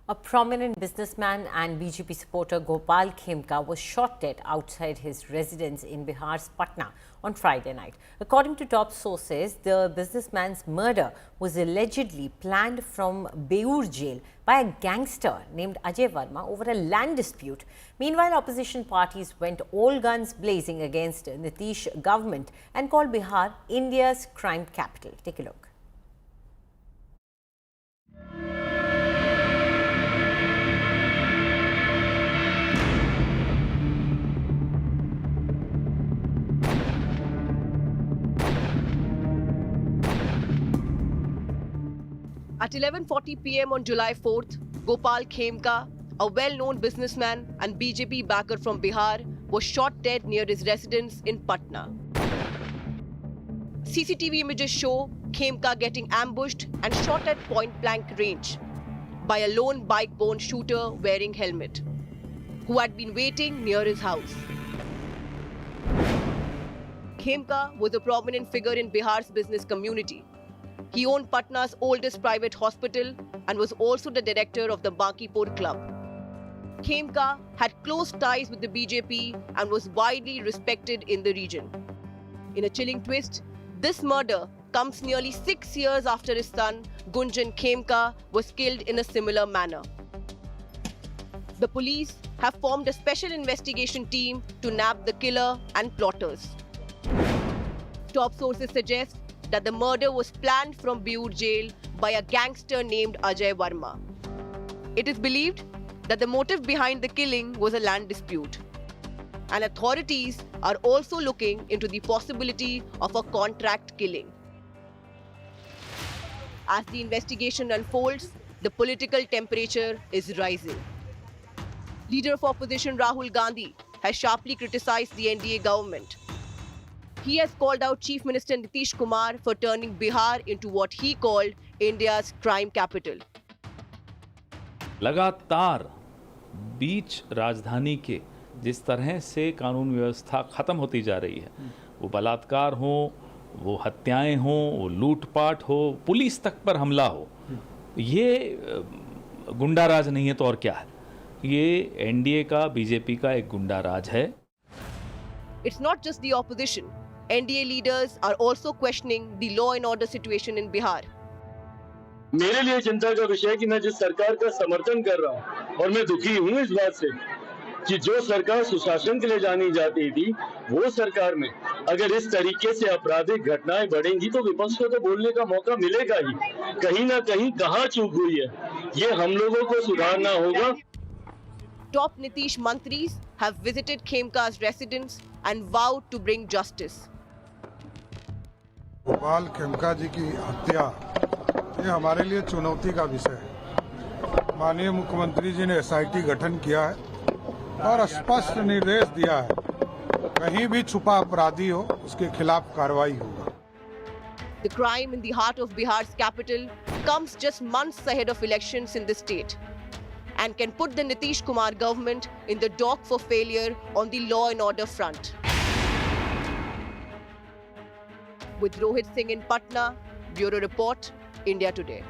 A prominent businessman and BJP supporter Gopal Khemka was shot dead outside his residence in Bihar's Patna on Friday night. According to top sources, the businessman's murder was allegedly planned from Beur jail by a gangster named Ajay Verma over a land dispute. Meanwhile, opposition parties went all guns blazing against Nitish government and called Bihar India's crime capital. Take a look. At 11:40 p.m. on July 4th, Gopal Khemka, a well-known businessman and BJP backer from Bihar, was shot dead near his residence in Patna. CCTV images show Khemka getting ambushed and shot at point-blank range by a lone bike-borne shooter wearing helmet, who had been waiting near his house. Khemka was a prominent figure in Bihar's business community. He owned Patna's oldest private hospital and was also the director of the Bankipur Club. Khemka had close ties with the BJP and was widely respected in the region. In a chilling twist, this murder comes nearly 6 years after his son, Gunjan Khemka, was killed in a similar manner. The police have formed a special investigation team to nab the killer and plotters. Top sources suggest that the murder was planned from Beur jail by a gangster named Ajay Verma. It is believed that the motive behind the killing was a land dispute, and authorities are also looking into the possibility of a contract killing. As the investigation unfolds, the political temperature is rising. Leader of opposition Rahul Gandhi has sharply criticized the NDA government. He has called out Chief Minister Nitish Kumar for turning Bihar into what he called India's crime capital. लगातार बीच राजधानी के जिस तरह से कानून व्यवस्था खत्म होती जा रही है, वो बलात्कार हो, वो हत्याएं हो, वो लूटपाट हो, पुलिस तक पर हमला हो, ये गुंडा राज नहीं है तो और क्या है? ये एनडीए का, बीजेपी का एक गुंडा राज है. It's not just the opposition. NDA leaders are also questioning the law and order situation in Bihar. मेरे लिए चिंता का विषय है कि मैं जिस सरकार का समर्थन कर रहा हूं और मैं दुखी हूं इस बात से कि जो सरकार सुशासन के लिए जानी जाती थी, वो सरकार में अगर इस तरीके से आपराधिक घटनाएं बढ़ेंगी तो विपक्ष को तो बोलने का मौका मिलेगा ही. कहीं ना कहीं कहां चूक हुई है, ये हम लोगों को सुधारना होगा. Top Nitish mantris have visited Khemka's residence and vowed to bring justice. Gopal Khemka जी की हत्या ये हमारे लिए चुनौती का विषय है. माननीय मुख्यमंत्री जी ने एसआईटी गठन किया है और स्पष्ट निर्देश दिया है, कहीं भी छुपा अपराधी हो उसके खिलाफ कार्रवाई होगा. The crime in the heart of Bihar's capital comes just months ahead of elections in the state and can put the Nitish Kumar government in the dock for failure on the law and order front. With Rohit Singh in Patna, Bureau Report, India Today.